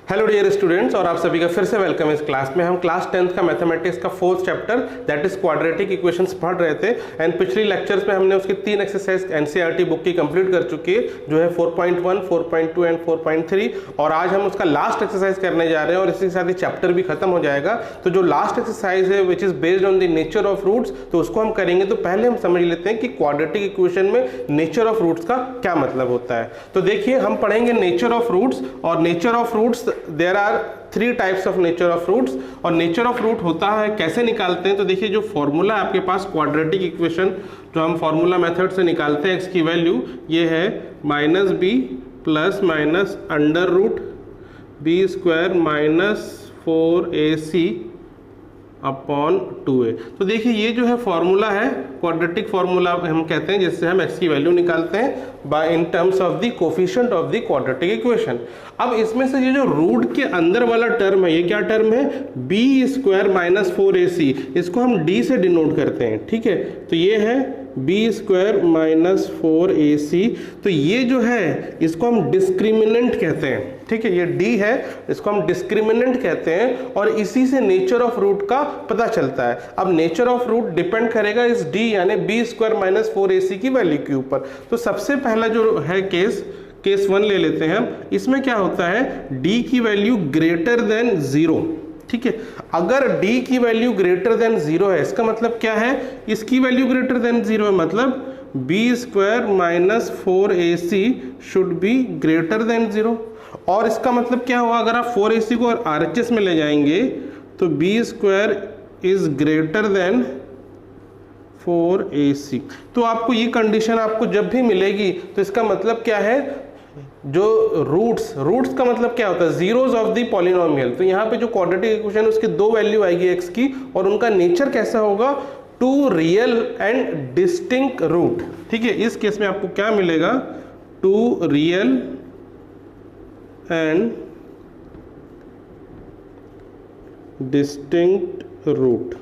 Hello dear students, और आप सभी का फिर से वेलकम इस क्लास में। हम क्लास 10th का मैथमेटिक्स का 4th chapter that is quadratic equations पढ़ रहे थे। एंड पिछली लेक्चर्स में हमने उसकी 3 एक्सरसाइज एनसीईआरटी बुक की कंप्लीट कर चुकी है, जो है 4.1, 4.2 एंड 4.3। और आज हम उसका लास्ट एक्सरसाइज करने जा रहे हैं और इसी के साथ ही चैप्टर भी खत्म हो जाएगा। तो जो लास्ट एक्सरसाइज है which is based on the nature of roots, तो उसको हम करेंगे। तो पहले हम समझ लेते हैं कि क्वाड्रेटिक इक्वेशन में नेचर ऑफ रूट्स का क्या मतलब होता है। तो देखिए, हम पढ़ेंगे नेचर ऑफ रूट्स, और nature of roots there are 3 types of nature of roots. और नेचर ऑफ रूट होता है, कैसे निकालते हैं, तो देखिए जो फॉर्मूला आपके पास क्वाड्रेटिक इक्वेशन जो हम फॉर्मूला मेथड से निकालते हैं, एक्स की वैल्यू ये है minus B plus minus under root B square minus 4ac upon 2a। तो देखिए ये जो है फॉर्मूला है, क्वाड्रेटिक फॉर्मूला हम कहते हैं, जिससे हम x की वैल्यू निकालते हैं by in terms of the coefficient of the quadratic equation. अब इसमें से ये जो रूट के अंदर वाला टर्म है, ये क्या टर्म है, b स्क्वायर माइनस 4ac, इसको हम d से डिनोट करते हैं। ठीक है, तो ये है b स्क्वायर माइनस 4ac। तो ये जो है इसको हम डिस्क्रिमिनेंट कहते हैं। ठीक है, ये d है, इसको हम डिस्क्रिमिनेंट कहते हैं, और इसी से नेचर ऑफ रूट का पता चलता है। अब नेचर ऑफ रूट डिपेंड करेगा इस d यानी b स्क्वायर माइनस 4ac की वैल्यू के ऊपर। तो सबसे पहला जो है केस 1 ले लेते हैं हम। इसमें क्या होता है, d की वैल्यू ग्रेटर देन 0। ठीक है, अगर d की वैल्यू ग्रेटर देन 0 है, इसका मतलब क्या है, इसकी वैल्यू ग्रेटर देन 0 है, मतलब b square minus 4ac should be greater then 0। और इसका मतलब क्या हुआ, अगर आप 4ac को RHS में ले जाएंगे तो b square is greater than 4ac। तो आपको ये कंडीशन आपको जब भी मिलेगी तो इसका मतलब क्या है, जो रूट्स का मतलब क्या होता है, जीरोस ऑफ द पॉलिनोमियल। तो यहाँ पे जो क्वाड्रेटिक इक्वेशन है उसकी 2 वैल्यू आएगी x की, और उनका नेचर कैसा होगा, 2 रियल एंड डिस्टिंक्ट रूट। ठीक है, इस केस में आपको क्या मिलेगा, 2 रियल एंड डिस्टिंक्ट रूट।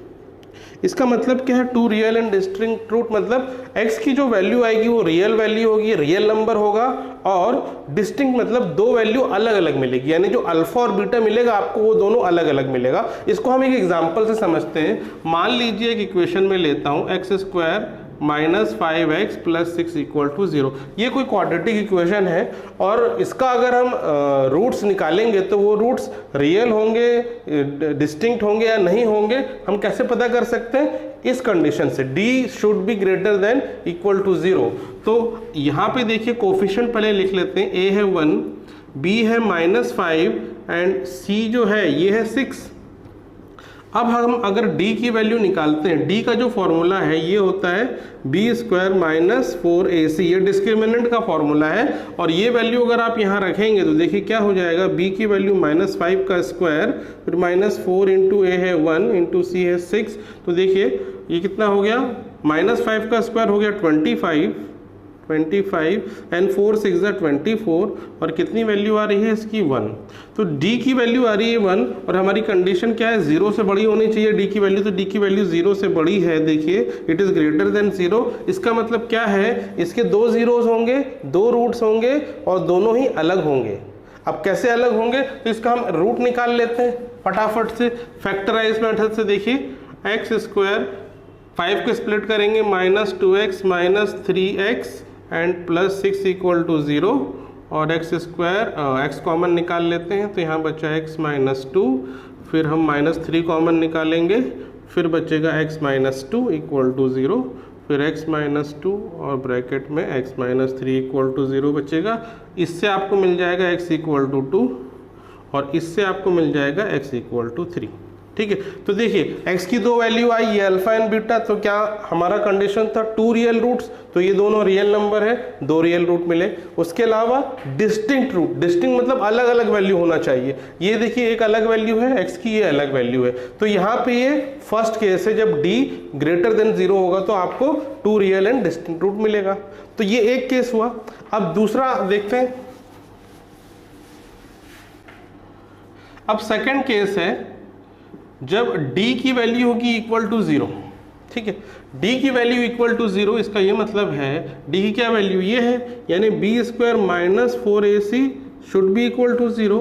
इसका मतलब क्या है, 2 रियल एंड डिस्टिंक्ट रूट, मतलब x की जो वैल्यू आएगी वो रियल वैल्यू होगी, रियल नंबर होगा, और डिस्टिंक्ट मतलब 2 वैल्यू अलग अलग मिलेगी, यानी जो अल्फा और बीटा मिलेगा आपको वो दोनों अलग अलग मिलेगा। इसको हम एक एग्जांपल से समझते हैं। मान लीजिए एक इक्वेशन में लेता हूँ X square minus 5x plus 6 equal to 0। ये कोई क्वाड्रेटिक इक्वेशन है, और इसका अगर हम रूट्स निकालेंगे तो वो रूट्स रियल होंगे, डिस्टिंक्ट होंगे या नहीं होंगे, हम कैसे पता कर सकते हैं, इस कंडीशन से d should be greater than equal to 0। तो यहाँ पे देखिए कोफिशिएंट पहले लिख लेते हैं, a है 1, b है -5 एंड c जो है ये है 6। अब हम अगर d की वैल्यू निकालते हैं, d का जो फॉर्मूला है ये होता है b स्क्वायर माइनस 4ac, ये डिस्क्रिमिनेंट का फॉर्मूला है। और ये वैल्यू अगर आप यहाँ रखेंगे तो देखिए क्या हो जाएगा, b की वैल्यू -5 का स्क्वायर, फिर -4 इंटू a है 1 इंटू c है 6। तो देखिए ये कितना हो गया, -5 का स्क्वायर हो गया 25 एंड 4 6 24, और कितनी वैल्यू आ रही है इसकी 1। तो d की वैल्यू आ रही है 1, और हमारी कंडीशन क्या है, 0 से बड़ी होनी चाहिए d की वैल्यू। तो d की वैल्यू 0 से बड़ी है, देखिए इट इज़ ग्रेटर देन 0। इसका मतलब क्या है, इसके 2 जीरोस होंगे, 2 रूट्स होंगे, और दोनों ही अलग होंगे। अब कैसे अलग होंगे, तो इसका हम रूट निकाल लेते हैं फटाफट से फैक्टराइज मेथड से। देखिए एक्स स्क्वायर 5 को स्प्लिट करेंगे, -2x minus 3x and plus 6 equal to 0, और एक्स स्क्वायर एक्स कॉमन निकाल लेते हैं, तो यहाँ बचा x माइनस 2, फिर हम -3 कॉमन निकालेंगे, फिर बचेगा x माइनस 2 इक्वल टू 0, फिर x माइनस 2 और ब्रैकेट में x माइनस 3 इक्वल टू 0 बचेगा। इससे आपको मिल जाएगा x इक्वल टू 2, और इससे आपको मिल जाएगा x इक्वल टू 3। ठीक है, तो देखिए x की 2 वैल्यू आई, ये अल्फा एंड बीटा। तो क्या हमारा कंडीशन था, 2 रियल रूट्स, तो ये दोनों रियल नंबर है, 2 रियल रूट मिले। उसके अलावा डिस्टिंक्ट रूट, डिस्टिंक्ट मतलब अलग अलग वैल्यू होना चाहिए। ये देखिए एक अलग वैल्यू है x की, ये अलग वैल्यू है। तो यहाँ पे ये फर्स्ट केस है, जब d ग्रेटर देन 0 होगा तो आपको 2 रियल एंड डिस्टिंक्ट रूट मिलेगा। तो ये एक केस हुआ। अब दूसरा देखते हैं। अब सेकेंड केस है, जब d की वैल्यू होगी इक्वल टू 0। ठीक है, d की वैल्यू इक्वल टू 0, इसका ये मतलब है d की क्या वैल्यू ये है, यानी b square minus 4ac should be equal to 0,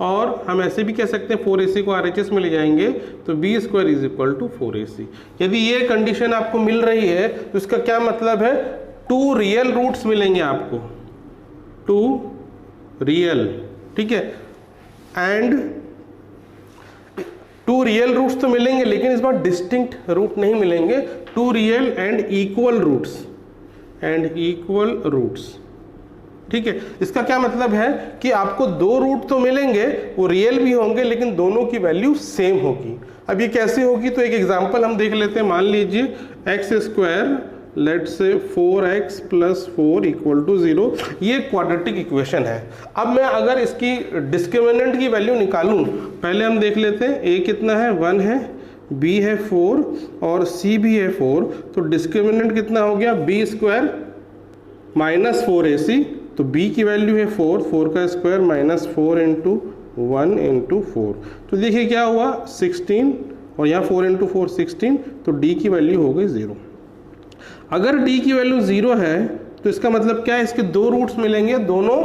और हम ऐसे भी कह सकते हैं 4ac को RHS में ले जाएंगे तो b square is equal to 4ac। यदि ये कंडीशन आपको मिल रही है तो इसका क्या मतलब है, 2 रियल रूट्स मिलेंगे आपको, 2 रियल, ठीक है, एंड 2 रियल रूट्स तो मिलेंगे लेकिन इस बार डिस्टिंक्ट रूट नहीं मिलेंगे, 2 रियल एंड इक्वल रूट्स, ठीक है। इसका क्या मतलब है कि आपको 2 रूट तो मिलेंगे, वो रियल भी होंगे लेकिन दोनों की वैल्यू सेम होगी। अब ये कैसे होगी, तो एक एग्जांपल हम देख लेते हैं। मान लीजिए x square let's say 4x + 4 = 0, ये क्वाड्रेटिक इक्वेशन है। अब मैं अगर इसकी डिस्क्रिमिनेंट की वैल्यू निकालूं, पहले हम देख लेते हैं a कितना है, 1 है, b है 4 और c भी है 4, तो डिस्क्रिमिनेंट कितना हो गया, b स्क्वायर माइनस 4ac, तो b की वैल्यू है 4, 4 का स्क्वायर माइनस 4 × 1 × 4, तो देखिए क्या हुआ 16, और यहाँ 4 × 4 16, तो d की वैल्यू हो गई 0। अगर d की वैल्यू 0 है तो इसका मतलब क्या है, इसके 2 रूट्स मिलेंगे, दोनों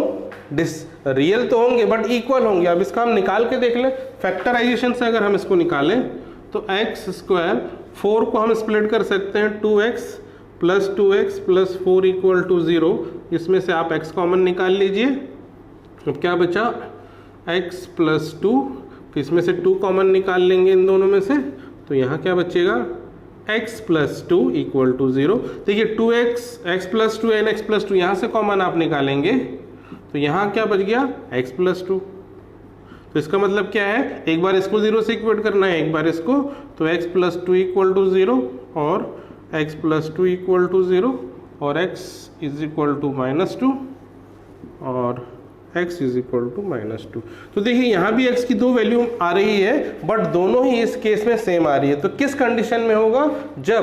रियल तो होंगे बट इक्वल होंगे। अब इसका हम निकाल के देख लें, फैक्टराइजेशन से अगर हम इसको निकालें तो x स्क्वायर 4 को हम स्प्लिट कर सकते हैं 2x + 2x + 4 = 0, इसमें से आप x कॉमन निकाल लीजिए। अब क्या बचा, x + 2, फिर इसमें से 2 कॉमन निकाल लेंगे इन दोनों में से, तो यहाँ क्या बचेगा, x + 2 = 0। देखिए 2x, x + 2 एंड x + 2 यहाँ से कॉमन आप निकालेंगे तो यहाँ क्या बच गया, x + 2। तो इसका मतलब क्या है, एक बार इसको 0 से इक्वेट करना है, एक बार इसको, तो x + 2 = 0 और x + 2 = 0 और x = -2 और x = -2। तो देखिए यहाँ भी x की 2 वैल्यू आ रही है बट दोनों ही इस केस में सेम आ रही है। तो किस कंडीशन में होगा, जब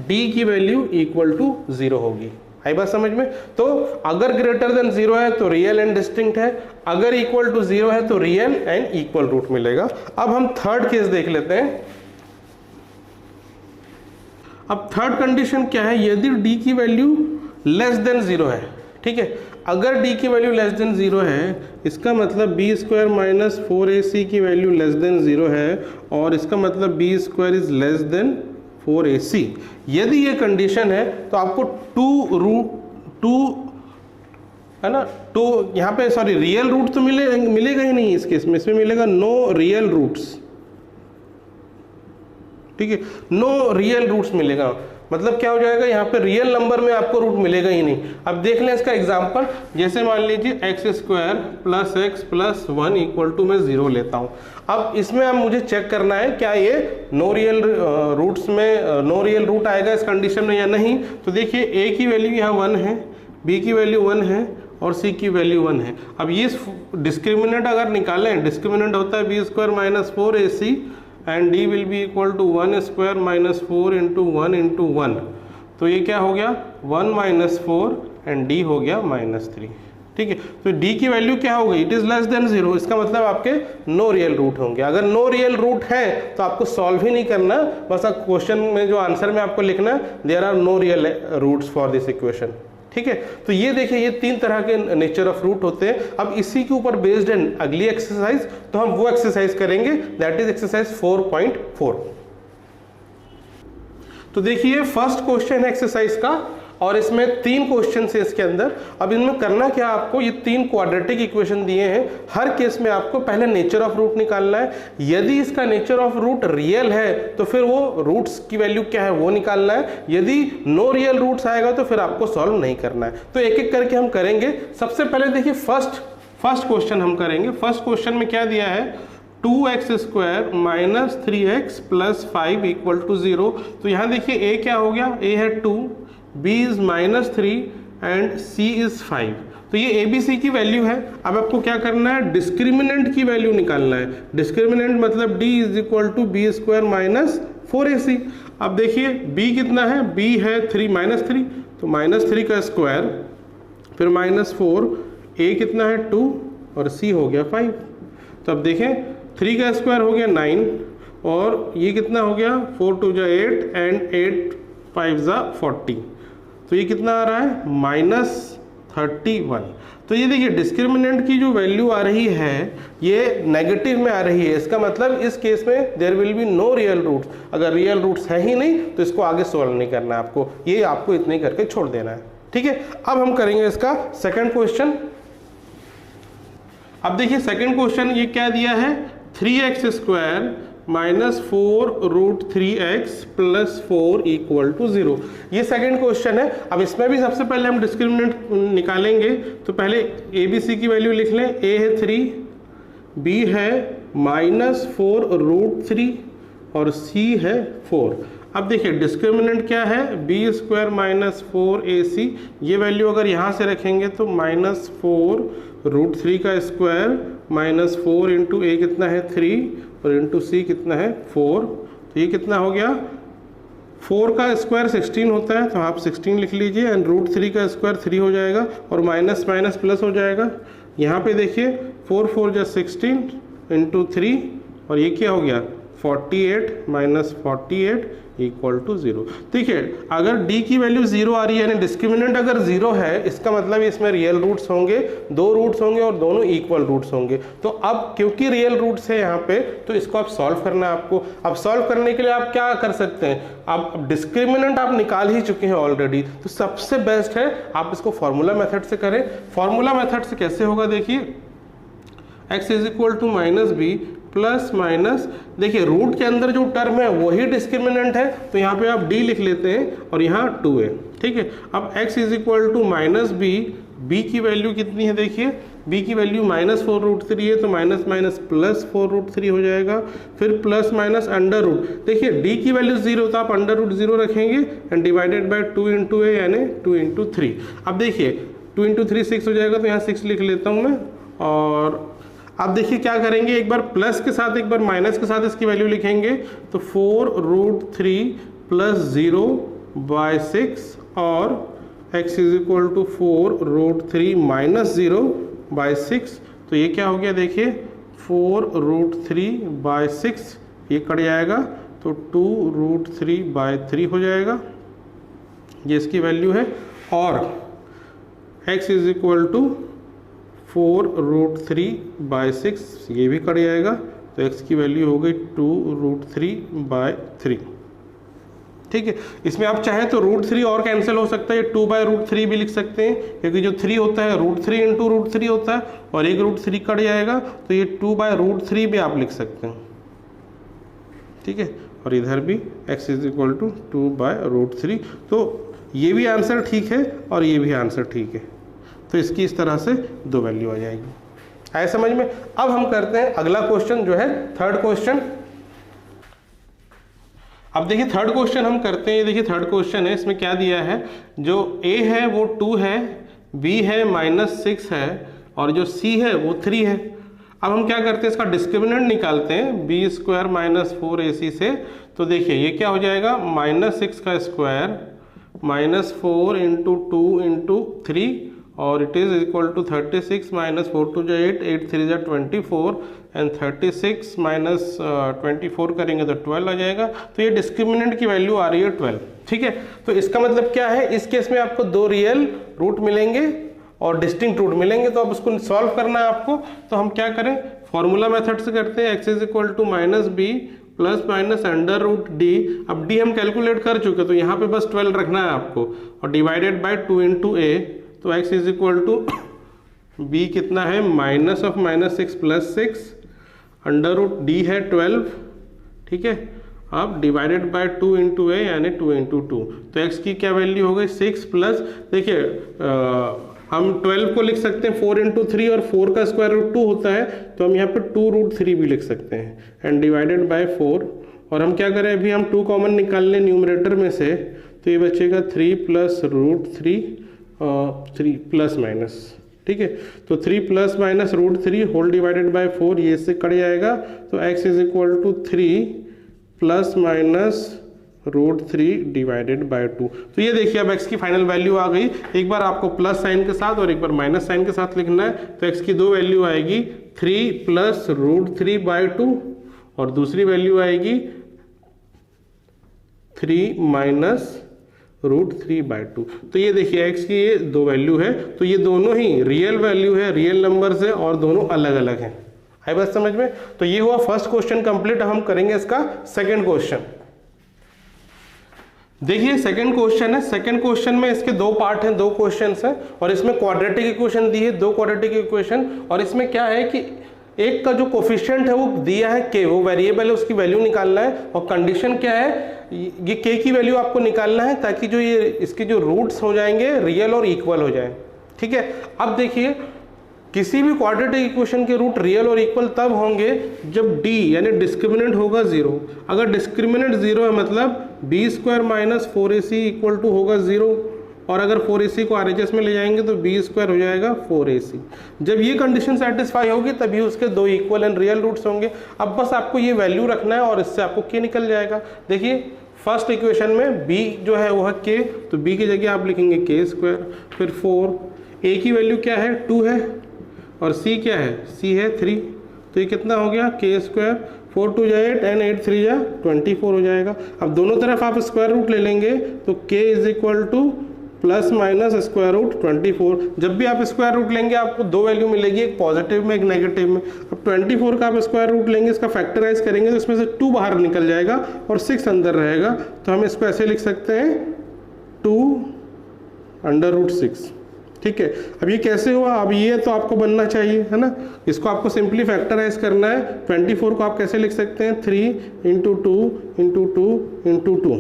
d की वैल्यू = 0 होगी। आई बात समझ में। तो अगर ग्रेटर देन 0 है तो रियल एंड डिस्टिंक्ट है, अगर इक्वल टू 0 है तो रियल एंड इक्वल रूट मिलेगा। अब हम थर्ड केस देख लेते हैं। अब थर्ड कंडीशन क्या है, यदि d की वैल्यू लेस देन 0 है, ठीक है, अगर d की वैल्यू लेस देन 0 है, इसका मतलब b स्क्वायर माइनस 4ac की वैल्यू लेस देन 0 है और इसका मतलब b square is less than 4ac। यदि ये कंडीशन है तो आपको 2 है ना, तो यहाँ पे सॉरी रियल रूट तो मिलेगा ही नहीं इस केस में, इसमें मिलेगा नो रियल रूट्स, ठीक है, नो रियल रूट्स मिलेगा। मतलब क्या हो जाएगा, यहाँ पे रियल नंबर में आपको रूट मिलेगा ही नहीं। अब देख लें इसका एग्जांपल, जैसे मान लीजिए x² + x + 1 = मैं 0 लेता हूँ। अब इसमें अब मुझे चेक करना है क्या ये नो रियल रूट्स में नो रियल रूट आएगा इस कंडीशन में या नहीं। तो देखिए a की वैल्यू यहाँ 1 है, b की वैल्यू 1 है और c की वैल्यू 1 है। अब ये डिस्क्रिमिनेंट अगर निकालें, डिस्क्रिमिनेंट होता है b² - 4ac and d will be equal to 1² - 4 × 1 × 1, तो ये क्या हो गया 1 - 4 एंड d हो गया -3, ठीक है। तो d की वैल्यू क्या हो गई, इट इज लेस देन 0, इसका मतलब आपके नो रियल रूट होंगे। अगर नो रियल रूट है तो आपको सॉल्व ही नहीं करना, बस आप क्वेश्चन में जो आंसर में आपको लिखना है there are no real roots for this equation, ठीक है। तो ये देखिए ये 3 तरह के नेचर ऑफ रूट होते हैं। अब इसी के ऊपर बेस्ड एन अगली एक्सरसाइज, तो हम वो एक्सरसाइज करेंगे दैट इज एक्सरसाइज 4.4। तो देखिए फर्स्ट क्वेश्चन है एक्सरसाइज का और इसमें 3 क्वेश्चन है इसके अंदर। अब इनमें करना क्या, आपको ये 3 क्वाड्रेटिक इक्वेशन दिए हैं, हर केस में आपको पहले नेचर ऑफ रूट निकालना है। यदि इसका नेचर ऑफ रूट रियल है तो फिर वो रूट्स की वैल्यू क्या है वो निकालना है, यदि नो रियल रूट्स आएगा तो फिर आपको सॉल्व नहीं करना है। तो एक एक करके हम करेंगे। सबसे पहले देखिए फर्स्ट क्वेश्चन हम करेंगे। फर्स्ट क्वेश्चन में क्या दिया है, 2x² - 3x + 5 = 0। तो यहाँ देखिए a क्या हो गया, a है 2, b is -3 and c is 5। तो ये abc की वैल्यू है। अब आपको क्या करना है, डिस्क्रिमिनेंट की वैल्यू निकालना है। डिस्क्रिमिनेंट मतलब d = b² - 4ac। अब देखिए b कितना है, b है 3 तो -3 का स्क्वायर फिर -4, a कितना है 2 और c हो गया 5। तो अब देखें 3 का स्क्वायर हो गया 9 और ये कितना हो गया 4 × 2 = 8 एंड 8 × 5 = 40। तो ये कितना आ रहा है 31। तो ये देखिए डिस्क्रिमिनेंट की जो वैल्यू आ रही है ये नेगेटिव में आ रही है, इसका मतलब इस केस में there will be no real roots. अगर रियल रूट्स है ही नहीं तो इसको आगे सॉल्व नहीं करना है आपको, ये आपको इतने ही करके छोड़ देना है। ठीक है, अब हम करेंगे इसका सेकंड क्वेश्चन। अब देखिए सेकंड क्वेश्चन ये क्या दिया है, 3x² minus 4√3x plus 4 equal to 0। ये सेकंड क्वेश्चन है। अब इसमें भी सबसे पहले हम डिस्क्रिमिनेंट निकालेंगे, तो पहले ABC की वैल्यू लिख लें। A है 3, B है -4√3 और C है 4। अब देखिए डिस्क्रिमिनेंट क्या है, b² माइनस 4ac। ये वैल्यू अगर यहाँ से रखेंगे तो -4√3 का स्क्वायर माइनस 4 इंटू a कितना है 3 और इंटू c कितना है 4। तो ये कितना हो गया, 4 का स्क्वायर 16 होता है तो आप 16 लिख लीजिए एंड √3 का स्क्वायर 3 हो जाएगा और माइनस माइनस प्लस हो जाएगा। यहाँ पे देखिए 4 4 जा 16 इंटू 3 और ये क्या हो गया 48 माइनस 48 इक्वल टू 0। देखिए अगर d की वैल्यू 0 आ रही है यानी डिस्क्रिमिनेंट अगर 0 है, इसका मतलब इसमें रियल रूट्स होंगे, 2 रूट्स होंगे और दोनों इक्वल रूट्स होंगे। तो अब क्योंकि रियल रूट्स है यहाँ पे तो इसको आप सॉल्व करना है आपको। अब सॉल्व करने के लिए आप क्या कर सकते हैं, अब डिस्क्रिमिनेंट आप निकाल ही चुके हैं ऑलरेडी, तो सबसे बेस्ट है आप इसको फॉर्मूला मेथड से करें। फॉर्मूला मेथड से कैसे होगा, देखिए x is equal to minus B plus minus, देखिए रूट के अंदर जो टर्म है वही डिस्क्रिमिनेंट है तो यहाँ पे आप d लिख लेते हैं और यहाँ 2a। ठीक है, अब x is equal to minus B, b की वैल्यू कितनी है, देखिए b की वैल्यू -4√3 है तो माइनस माइनस प्लस 4√3 हो जाएगा, फिर प्लस माइनस अंडर रूट। देखिए d की वैल्यू 0 तो आप √0 रखेंगे and divided by 2 into a यानी 2 इंटू 3। अब देखिए 2 इंटू 3 6 हो जाएगा तो यहाँ 6 लिख लेता हूँ मैं। और अब देखिए क्या करेंगे, एक बार प्लस के साथ एक बार माइनस के साथ इसकी वैल्यू लिखेंगे तो 4√3 प्लस 0 बाय 6 और x is equal to 4√3 minus 0 by 6। तो ये क्या हो गया, देखिए 4√3 बाय 6 ये कट जाएगा तो 2√3 बाय 3 हो जाएगा, ये इसकी वैल्यू है। और x is equal to 4√3 by 6 ये भी कट जाएगा तो x की वैल्यू हो गई 2√3 बाय 3। ठीक है, इसमें आप चाहें तो √3 और कैंसिल हो सकता है, 2/√3 भी लिख सकते हैं क्योंकि जो 3 होता है √3 इंटू √3 होता है और एक √3 कट जाएगा तो ये 2/√3 भी आप लिख सकते हैं। ठीक है, और इधर भी x इज इक्वल टू 2/√3। तो ये भी आंसर ठीक है और ये भी आंसर ठीक है, तो इसकी इस तरह से 2 वैल्यू आ जाएगी। आए समझ में। अब हम करते हैं अगला क्वेश्चन जो है थर्ड क्वेश्चन। अब देखिए थर्ड क्वेश्चन हम करते हैं, ये देखिए थर्ड क्वेश्चन है, इसमें क्या दिया है, जो a है वो 2 है, b है -6 है और जो c है वो 3 है। अब हम क्या करते हैं, इसका डिस्क्रिमिनेंट निकालते हैं b² माइनस 4ac से। तो देखिए ये क्या हो जाएगा, -6 का स्क्वायर -4 इंटू 2 इंटू 3 और it is equal to 36 minus 4 2 8 8 3 24 and 36 minus 24 करेंगे तो 12 आ जाएगा। तो ये डिस्क्रिमिनेंट की वैल्यू आ रही है 12। ठीक है, तो इसका मतलब क्या है, इस केस में आपको 2 रियल रूट मिलेंगे और डिस्टिंक्ट रूट मिलेंगे, तो अब उसको सॉल्व करना है आपको। तो हम क्या करें, फॉर्मूला मेथड से करते हैं। x is equal to minus B plus minus √d। अब d हम कैलकुलेट कर चुके तो यहाँ पे बस 12 रखना है आपको और डिवाइडेड बाय 2 इंटू a। तो x is equal to b कितना है, -6 प्लस 6 √d है 12। ठीक है, अब डिवाइडेड बाय 2 इंटू a यानी 2 इंटू 2। तो x की क्या वैल्यू हो गई 6 प्लस, देखिए हम 12 को लिख सकते हैं 4 इंटू 3 और 4 का स्क्वायर रूट 2 होता है तो हम यहाँ पे 2√3 भी लिख सकते हैं एंड डिवाइडेड बाय 4। और हम क्या करें, अभी हम 2 कॉमन निकाल लें न्यूमरेटर में से तो ये बचेगा 3 प्लस √3 3 प्लस माइनस। ठीक है, तो 3 plus minus √3 whole divided by 4 ये इससे कट जाएगा तो x is equal to 3 plus minus √3 divided by 2। तो ये देखिए अब x की फाइनल वैल्यू आ गई। एक बार आपको प्लस साइन के साथ और एक बार माइनस साइन के साथ लिखना है। तो x की 2 वैल्यू आएगी 3 प्लस √3 बाय 2 और दूसरी वैल्यू आएगी 3 माइनस √3/2। तो ये देखिए x की ये दो वैल्यू है, तो ये दोनों ही रियल वैल्यू है, रियल नंबर्स है और दोनों अलग अलग हैं। आई बात समझ में? तो ये हुआ फर्स्ट क्वेश्चन कंप्लीट। हम करेंगे इसका सेकंड क्वेश्चन। देखिए सेकंड क्वेश्चन है। सेकंड क्वेश्चन में इसके दो पार्ट हैं, दो क्वेश्चंस हैं और इसमें क्वाड्रेटिक इक्वेशन दी है, दो क्वाड्रेटिक इक्वेशन। और इसमें क्या है कि एक का जो कोफिशिएंट है वो दिया है k, वो वेरिएबल है, उसकी वैल्यू निकालना है। और कंडीशन क्या है, ये k की वैल्यू आपको निकालना है ताकि जो ये इसके जो रूट्स हो जाएंगे रियल और इक्वल हो जाए। ठीक है, अब देखिए किसी भी क्वाड्रेटिक इक्वेशन के रूट रियल और इक्वल तब होंगे जब d यानी डिस्क्रिमिनेंट होगा 0। अगर डिस्क्रिमिनेंट 0 है मतलब b² - 4ac इक्वल टू होगा 0, और अगर 4ac को RHS में ले जाएंगे तो b² हो जाएगा 4ac। जब ये कंडीशन सेटिस्फाई होगी तभी उसके दो इक्वल एंड रियल रूट्स होंगे। अब बस आपको ये वैल्यू रखना है और इससे आपको k निकल जाएगा। देखिए फर्स्ट इक्वेशन में b जो है वो है k, तो b की जगह आप लिखेंगे k², फिर 4, a की वैल्यू क्या है 2 है और c क्या है, c है 3, तो ये कितना हो गया k², 4 2 जा 8 एंड 8 3 जा 24 हो जाएगा। अब दोनों तरफ आप स्क्वायर रूट ले लेंगे तो k = ±√24। जब भी आप स्क्वायर रूट लेंगे आपको दो वैल्यू मिलेगी, एक पॉजिटिव में एक नेगेटिव में। अब 24 का आप स्क्वायर रूट लेंगे, इसका फैक्टराइज करेंगे तो इसमें से 2 बाहर निकल जाएगा और 6 अंदर रहेगा। तो हम इसको ऐसे लिख सकते हैं 2√6। ठीक है, अब ये कैसे हुआ, अब ये तो आपको बनना चाहिए है ना, इसको आपको सिंपली फैक्टराइज करना है। 24 को आप कैसे लिख सकते हैं 3 × 2 × 2 × 2।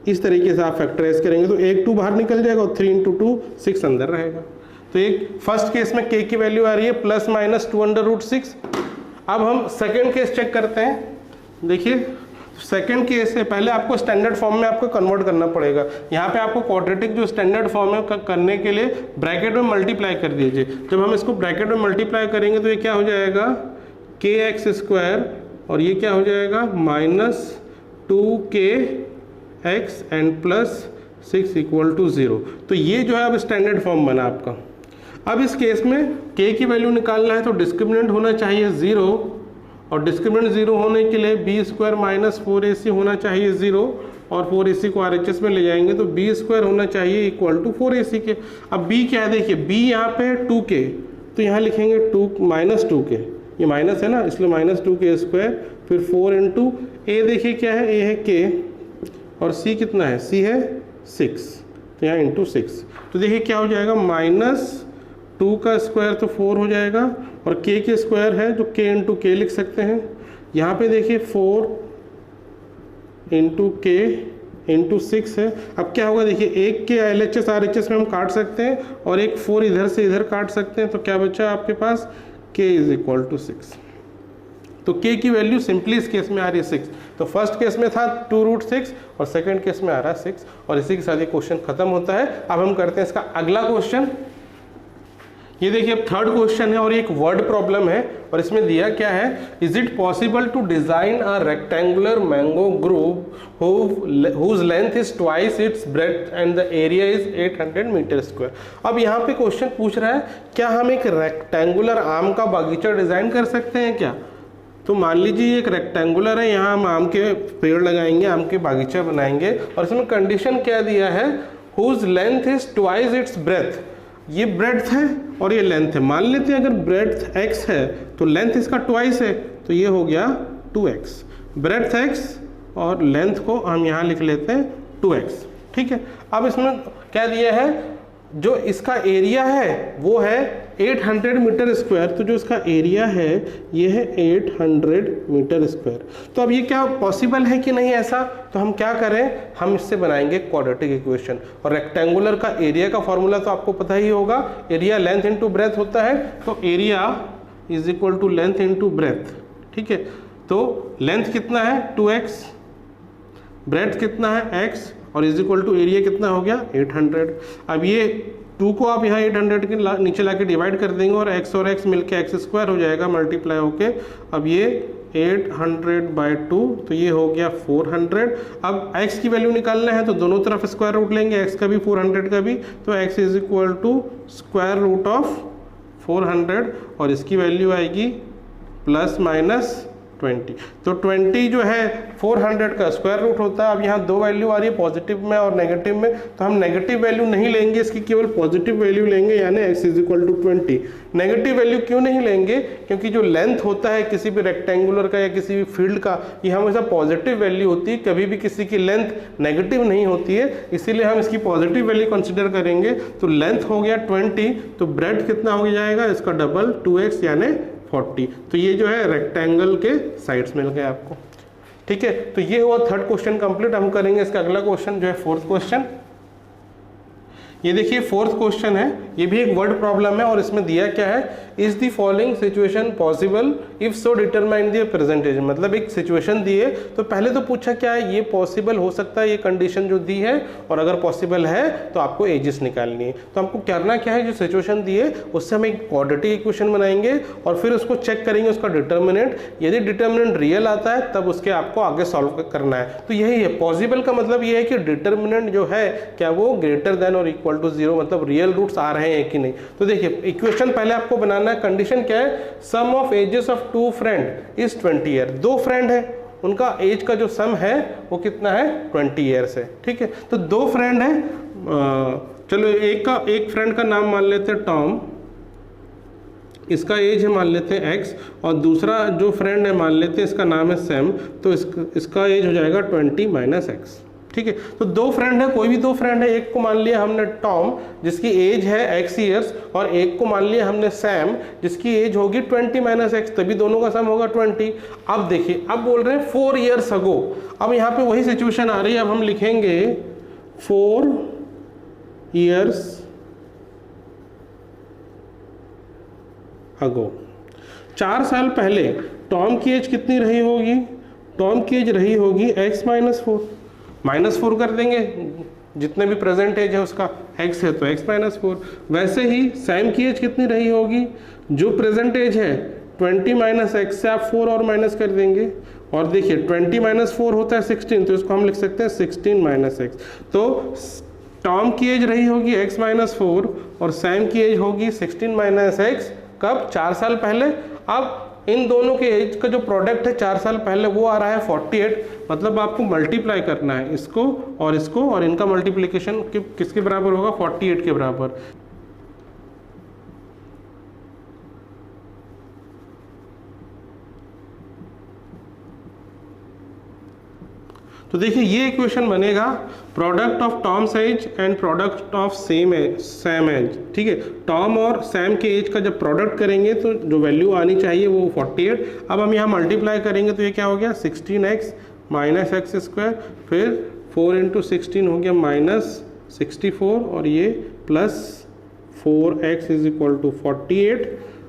इस तरीके से आप फैक्टराइज करेंगे तो 1 2 बाहर निकल जाएगा और 3 × 2 6 अंदर रहेगा। तो एक फर्स्ट केस में k की वैल्यू आ रही है ±2√6। अब हम सेकंड केस चेक करते हैं। देखिए सेकंड केस है, पहले आपको स्टैंडर्ड फॉर्म में आपको कन्वर्ट करना पड़ेगा। यहाँ पे आपको क्वाड्रेटिक जो स्टैंडर्ड फॉर्म है करने के लिए ब्रैकेट में मल्टीप्लाई कर दीजिए। जब हम इसको ब्रैकेट में मल्टीप्लाई करेंगे तो ये क्या हो जाएगा kx² और ये क्या हो जाएगा -2kx एंड +6 = 0। तो ये जो है अब स्टैंडर्ड फॉर्म बना आपका। अब इस केस में k की वैल्यू निकालना है तो डिस्क्रिमिनेंट होना चाहिए 0, और डिस्क्रिमिनेंट 0 होने के लिए b² - 4ac होना चाहिए 0, और 4ac को RHS में ले जाएंगे तो b² होना चाहिए = 4ac के। अब b क्या है, देखिए b यहाँ पे 2k, तो यहाँ लिखेंगे -2k, ये माइनस है ना इसलिए -2k², फिर 4 × a, देखिए क्या है, a है k और c कितना है, c है 6, तो यहाँ × 6। तो देखिए क्या हो जाएगा -2 का स्क्वायर तो 4 हो जाएगा, और k के स्क्वायर है जो k × k लिख सकते हैं। यहाँ पे देखिए 4 × k × 6 है। अब क्या होगा, देखिए एक के LHS RHS में हम काट सकते हैं और एक 4 इधर से इधर काट सकते हैं, तो क्या बचा आपके पास k = 6। तो k की वैल्यू सिंपली इस केस में आ रही है 6। तो फर्स्ट केस में था 2√6 और सेकंड केस में आ रहा है 6, और इसी के साथ ये क्वेश्चन खत्म होता है। अब हम करते हैं इसका अगला क्वेश्चन। ये देखिए अब थर्ड क्वेश्चन है और एक वर्ड प्रॉब्लम है, और इसमें दिया क्या है, is it possible to design a rectangular mango group whose length is twice its breadth and the area is 800 m²। अब यहाँ पे क्वेश्चन पूछ रहा है क्या हम एक रेक्टेंगुलर आम का बागीचा डिजाइन कर सकते हैं क्या। तो मान लीजिए एक रेक्टेंगुलर है, यहाँ हम आम के पेड़ लगाएंगे, आम के बागीचा बनाएंगे, और इसमें कंडीशन क्या दिया है, whose length is twice its breadth. ये ब्रेड्थ है और ये लेंथ है। मान लेते हैं अगर ब्रेड्थ x है तो लेंथ इसका ट्वाइस है, तो ये हो गया 2x। ब्रेड्थ x और लेंथ को हम यहाँ लिख लेते हैं 2x। ठीक है, अब इसमें क्या दिया है, जो इसका एरिया है वो है 800 m², तो जो इसका एरिया है ये है 800 m²। तो अब ये क्या पॉसिबल है कि नहीं ऐसा, तो हम क्या करें, हम इससे बनाएंगे क्वाड्रेटिक इक्वेशन। और रेक्टेंगुलर का एरिया का फॉर्मूला तो आपको पता ही होगा, एरिया लेंथ इंटू ब्रेथ होता है, तो area is equal to length into breadth. ठीक है, तो लेंथ कितना है 2x, ब्रेथ कितना है x, और इज इक्वल टू एरिया कितना हो गया 800। अब ये 2 को आप यहाँ 800 के नीचे लाके डिवाइड कर देंगे और x मिलके x² हो जाएगा मल्टीप्लाई होके। अब ये 800/2, तो ये हो गया 400। अब x की वैल्यू निकालना है तो दोनों तरफ स्क्वायर रूट लेंगे, x का भी 400 का भी, तो x इज इक्वल टू √400, और इसकी वैल्यू आएगी ±20 20। तो 20 जो है 400 का स्क्वायर रूट होता है। अब यहाँ दो वैल्यू आ रही है, पॉजिटिव में और नेगेटिव में, तो हम नेगेटिव वैल्यू नहीं लेंगे, इसकी केवल पॉजिटिव वैल्यू लेंगे, यानी x = 20। नेगेटिव वैल्यू क्यों नहीं लेंगे? क्योंकि जो लेंथ होता है किसी भी रेक्टेंगुलर का या किसी भी फील्ड का, ये हमेशा पॉजिटिव वैल्यू होती है, कभी भी किसी की लेंथ नेगेटिव नहीं होती है, इसीलिए हम इसकी पॉजिटिव वैल्यू कंसिडर करेंगे। तो लेंथ हो गया 20, तो ब्रेड कितना हो जाएगा, इसका डबल 2x यानी 40। तो ये जो है रेक्टेंगल के साइड्स मिल गए आपको, ठीक है। तो ये हुआ थर्ड क्वेश्चन कंप्लीट। हम करेंगे इसका अगला क्वेश्चन जो है फोर्थ क्वेश्चन। ये देखिए फोर्थ क्वेश्चन है, ये भी एक वर्ड प्रॉब्लम है और इसमें दिया क्या है, is the following situation possible, if so determine the percentage. मतलब एक सिचुएशन दी है, तो पहले तो पूछा क्या है, ये पॉसिबल हो सकता है, ये कंडीशन जो दी है, और अगर पॉसिबल है तो आपको एजेस निकालनी है। तो हमको करना क्या है, जो सिचुएशन दी है उससे हम एक क्वाड्रेटिक इक्वेशन बनाएंगे और फिर उसको चेक करेंगे उसका डिटर्मिनेंट। यदि डिटर्मिनेंट रियल आता है तब उसके आपको आगे सॉल्व करना है। तो यही है पॉसिबल का मतलब ये है कि डिटर्मिनेंट जो है क्या वो ग्रेटर देन और इक्वल टू 0, मतलब रियल रूट्स आ रहे हैं कि नहीं। तो देखिए इक्वेशन पहले आपको बनाना है। कंडीशन क्या है, sum of ages of two friend is 20 year. दो फ्रेंड है, उनका एज का जो सम है वो कितना है, 20 ईयर्स है, ठीक है। तो दो फ्रेंड है, चलो एक फ्रेंड का नाम मान लेते हैं टॉम, इसका एज है मान लेते हैं x, और दूसरा जो फ्रेंड है मान लेते हैं इसका नाम है सैम, तो इसका एज हो जाएगा 20 - x, ठीक है। तो दो फ्रेंड है, कोई भी दो फ्रेंड है, एक को मान लिया हमने टॉम जिसकी एज है x ईयर्स, और एक को मान लिया हमने सैम जिसकी एज होगी 20 - x, तभी दोनों का सम होगा 20। अब देखिए, अब बोल रहे हैं 4 ईयर्स अगो। अब यहाँ पे वही सिचुएशन आ रही है, अब हम लिखेंगे 4 ईयर्स अगो। 4 साल पहले टॉम की एज कितनी रही होगी, टॉम की एज रही होगी x - 4, -4 कर देंगे, जितने भी प्रेजेंट एज है उसका x है तो x - 4। वैसे ही सैम की एज कितनी रही होगी, जो प्रेजेंट एज है 20 - x से आप 4 और माइनस कर देंगे, और देखिए 20 - 4 होता है 16, तो इसको हम लिख सकते हैं 16 - x। तो टॉम की एज रही होगी x - 4 और सैम की एज होगी 16 - x। कब, 4 साल पहले। अब इन दोनों के एज का जो प्रोडक्ट है 4 साल पहले वो आ रहा है 48, मतलब आपको मल्टीप्लाई करना है इसको, और इनका मल्टीप्लिकेशन किसके बराबर होगा, 48 के बराबर। तो देखिए ये इक्वेशन बनेगा, product of Tom's age and product of Sam age, ठीक है। टॉम और सैम के एज का जब प्रोडक्ट करेंगे तो जो वैल्यू आनी चाहिए वो 48। अब हम यहाँ मल्टीप्लाई करेंगे तो ये क्या हो गया, 16x - x², फिर 4 × 16 हो गया -64, और ये +4x = 48।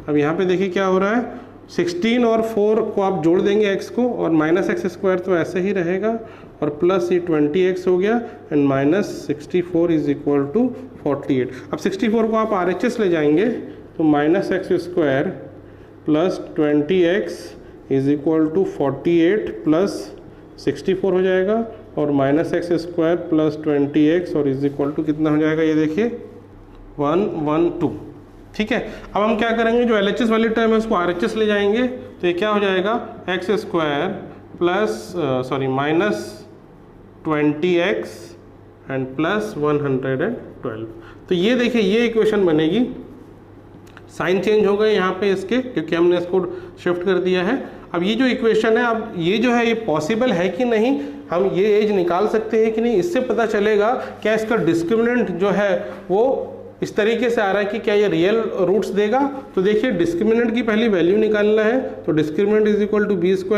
अब यहाँ पे देखिए क्या हो रहा है, 16 और 4 को आप जोड़ देंगे x को, और -x² तो ऐसे ही रहेगा, और प्लस ये 20x हो गया, एंड -64 = 48। अब 64 को आप RHS ले जाएंगे तो -x² प्लस 20x = 48 प्लस 64 हो जाएगा, और -x² प्लस 20x और = कितना हो जाएगा, ये देखिए 112, ठीक है। अब हम क्या करेंगे, जो LHS वाली टर्म है उसको RHS ले जाएंगे, तो ये क्या हो जाएगा, x² plus -20x and plus 112। तो ये देखिए ये इक्वेशन बनेगी। साइन चेंज हो गए यहाँ पे इसके, क्योंकि हमने इसको शिफ्ट कर दिया है। अब ये जो इक्वेशन है, अब ये जो है ये पॉसिबल है कि नहीं, हम ये एज निकाल सकते हैं कि नहीं, इससे पता चलेगा क्या इसका डिस्क्रिमिनेंट जो है वो इस तरीके से आ रहा है कि क्या ये रियल रूट्स देगा। तो देखिए डिस्क्रिमिनेंट की पहली वैल्यू निकालना है, तो डिस्क्रिमिनेंट - b² -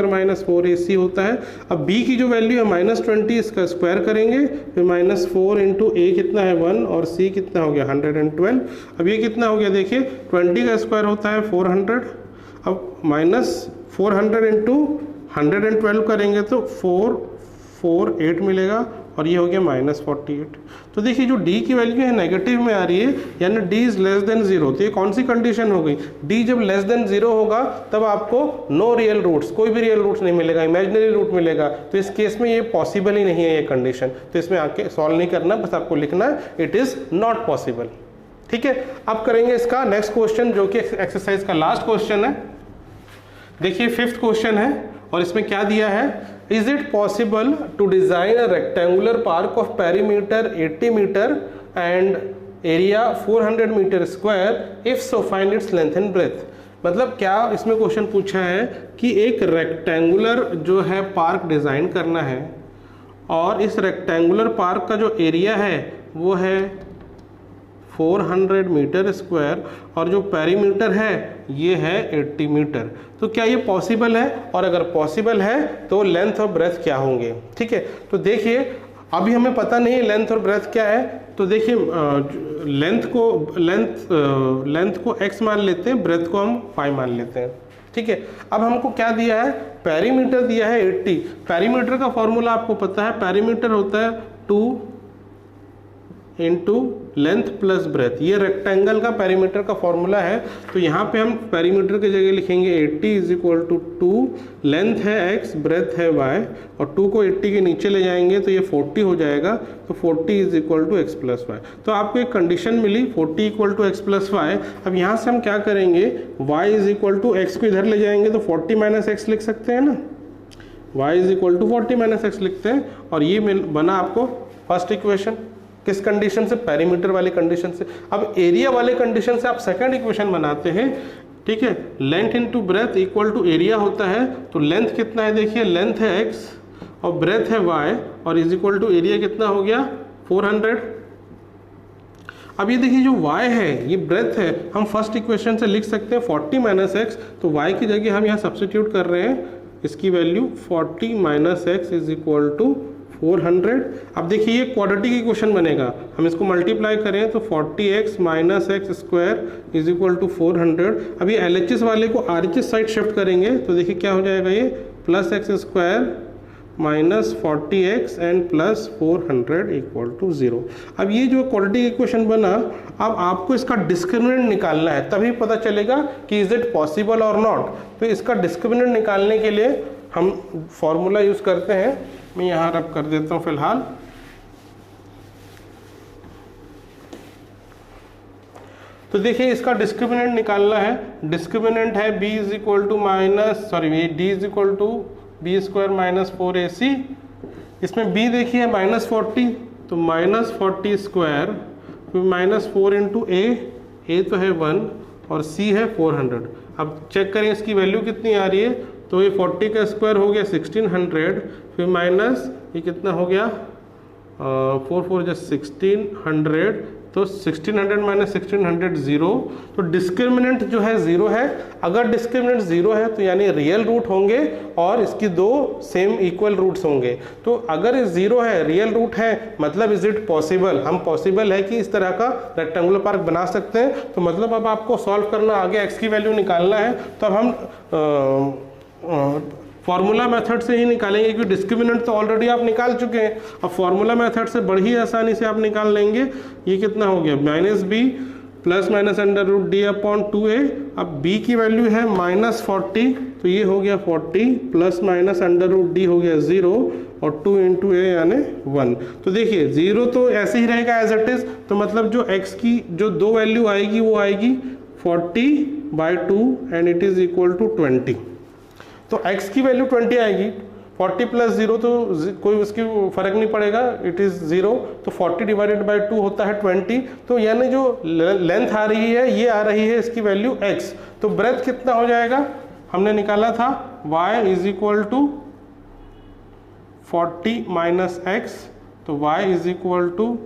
4ac होता है। अब b की जो वैल्यू है -20, इसका स्क्वायर करेंगे, फिर -4 × a कितना है 1, और c कितना हो गया 112। अब ये कितना हो गया, देखिए 20 का स्क्वायर होता है 400, अब -400 × 112 करेंगे तो 448 मिलेगा, और ये हो गया -48। तो देखिए जो d की वैल्यू है नेगेटिव में आ रही है, यानी d इज लेस देन 0। तो ये कौन सी कंडीशन हो गई, d जब लेस देन 0 होगा तब आपको नो रियल रूट्स, कोई भी रियल रूट्स नहीं मिलेगा, इमेजिनरी रूट मिलेगा। तो इस केस में ये पॉसिबल ही नहीं है ये कंडीशन, तो इसमें आके सॉल्व नहीं करना, बस आपको लिखना है इट इज़ नॉट पॉसिबल, ठीक है। अब करेंगे इसका नेक्स्ट क्वेश्चन, जो कि एक्सरसाइज का लास्ट क्वेश्चन है। देखिए 5th क्वेश्चन है, और इसमें क्या दिया है, is it possible to design a rectangular park of perimeter 80 metre and area 400 metre square, if so find its length and breadth. मतलब क्या इसमें क्वेश्चन पूछा है कि एक रेक्टेंगुलर जो है पार्क डिज़ाइन करना है और इस रेक्टेंगुलर पार्क का जो एरिया है वो है 400 मीटर स्क्वायर और जो पेरीमीटर है ये है 80 मीटर। तो क्या ये पॉसिबल है, और अगर पॉसिबल है तो लेंथ और ब्रेथ क्या होंगे। ठीक है, तो देखिए अभी हमें पता नहीं लेंथ और ब्रेथ क्या है, तो देखिए लेंथ को x मान लेते हैं, ब्रेथ को हम 5 मान लेते हैं। ठीक है, अब हमको क्या दिया है, पेरीमीटर दिया है 80। पेरीमीटर का फॉर्मूला आपको पता है, पेरीमीटर होता है 2 इंटू लेंथ प्लस ब्रेथ, ये रेक्टेंगल का पेरीमीटर का फॉर्मूला है। तो यहाँ पे हम पेरीमीटर की जगह लिखेंगे 80 इज इक्वल टू 2, लेंथ है x, ब्रेथ है y, और 2 को 80 के नीचे ले जाएंगे तो ये 40 हो जाएगा। तो 40 is equal to x plus y. तो आपको एक कंडीशन मिली 40 equal to x plus y. अब यहाँ से हम क्या करेंगे, y is equal to x को इधर ले जाएंगे तो 40 माइनस एक्स लिख सकते हैं ना, y is equal to 40 minus x लिखते हैं, और ये बना आपको फर्स्ट इक्वेशन। किस कंडीशन से, पेरीमीटर वाली कंडीशन से। अब एरिया वाले कंडीशन से आप सेकंड इक्वेशन बनाते हैं। ठीक है, length into breadth equal to area होता है, तो लेंथ कितना है, देखिए लेंथ है x और ब्रेथ है y, और इज इक्वल टू एरिया कितना हो गया 400। अब ये देखिए जो y है ये ब्रेथ है, हम फर्स्ट इक्वेशन से लिख सकते हैं 40 माइनस एक्स, तो y की जगह हम यहाँ सब्सटीट्यूट कर रहे हैं, इसकी value 40 minus x is equal to 400। अब देखिए ये क्वाड्रेटिक इक्वेशन बनेगा, हम इसको मल्टीप्लाई करें तो 40x minus x square is equal to 400। अब ये LHS वाले को RHS साइड शिफ्ट करेंगे तो देखिए क्या हो जाएगा, ये plus x square minus 40x and plus 400 equal to 0। अब ये जो क्वाड्रेटिक इक्वेशन बना, अब आपको इसका डिस्क्रिमिनेंट निकालना है, तभी पता चलेगा कि इज इट पॉसिबल और नॉट। तो इसका डिस्क्रिमिनेंट निकालने के लिए हम फॉर्मूला यूज करते हैं, मैं यहाँ रब कर देता हूँ फिलहाल। तो देखिए इसका डिस्क्रिमिनेंट निकालना है, डिस्क्रिमिनेंट है b is equal to d is equal to b square minus 4ac। इसमें b देखिए है माइनस 40, तो माइनस 40 स्क्वायर फिर माइनस 4 इंटू a तो है 1 और c है 400। अब चेक करें इसकी वैल्यू कितनी आ रही है, तो ये 40 का स्क्वायर हो गया 1600, फिर माइनस ये कितना हो गया 4 4 जस्ट 1600, तो 1600 माइनस 1600 0। तो डिस्क्रिमिनेंट जो है 0 है। अगर डिस्क्रिमिनेंट 0 है तो यानी रियल रूट होंगे और इसकी दो सेम इक्वल रूट्स होंगे। तो अगर 0 है, रियल रूट है, मतलब इज इट पॉसिबल, हम पॉसिबल है कि इस तरह का रेक्टेंगुलर पार्क बना सकते हैं। तो मतलब अब आपको सॉल्व करना, आगे x की वैल्यू निकालना है, तो अब हम फॉर्मूला मेथड से ही निकालेंगे, क्योंकि डिस्क्रिमिनेंट तो ऑलरेडी आप निकाल चुके हैं। अब फॉर्मूला मेथड से बड़ी आसानी से आप निकाल लेंगे। ये कितना हो गया, minus B plus minus under root d upon 2a। अब b की वैल्यू है माइनस 40, तो ये हो गया 40 plus minus under root d हो गया 0 और 2 इंटू ए यानी 1। तो देखिए 0 तो ऐसे ही रहेगा एज इट इज, तो मतलब जो x की जो दो वैल्यू आएगी वो आएगी 40/2 and it is equal to 20। तो x की वैल्यू 20 आएगी, 40 प्लस 0 तो कोई उसकी फर्क नहीं पड़ेगा, इट इज़ 0। तो 40 डिवाइडेड बाई 2 होता है 20। तो यानी जो लेंथ आ रही है ये आ रही है इसकी वैल्यू x। तो ब्रेथ कितना हो जाएगा, हमने निकाला था y is equal to 40 minus x, तो y is equal to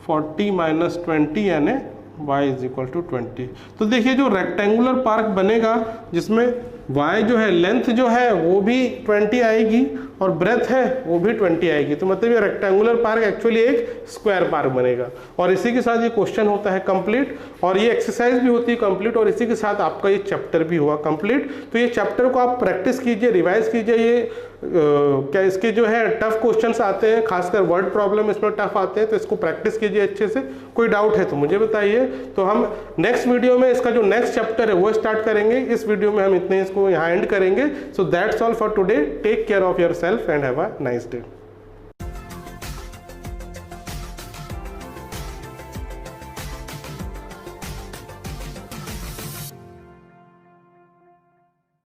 40 minus 20 यानी y इज इक्वल टू 20। तो देखिए जो रेक्टेंगुलर पार्क बनेगा जिसमें y जो है, लेंथ जो है वो भी 20 आएगी और ब्रेथ है वो भी 20 आएगी। तो मतलब ये रेक्टेंगुलर पार्क एक्चुअली एक स्क्वायर पार्क बनेगा। और इसी के साथ ये क्वेश्चन होता है कंप्लीट, और ये एक्सरसाइज भी होती है कंप्लीट, और इसी के साथ आपका ये चैप्टर भी हुआ कंप्लीट। तो ये चैप्टर को आप प्रैक्टिस कीजिए, रिवाइज कीजिए। ये क्या इसके जो है टफ क्वेश्चंस आते हैं, खासकर वर्ड प्रॉब्लम इसमें टफ आते हैं, तो इसको प्रैक्टिस कीजिए अच्छे से। कोई डाउट है तो मुझे बताइए। तो हम नेक्स्ट वीडियो में इसका जो नेक्स्ट चैप्टर है वो स्टार्ट करेंगे। इस वीडियो में हम इतने इसको यहाँ एंड करेंगे। So that's all for today. Take care of yourself and have a nice day.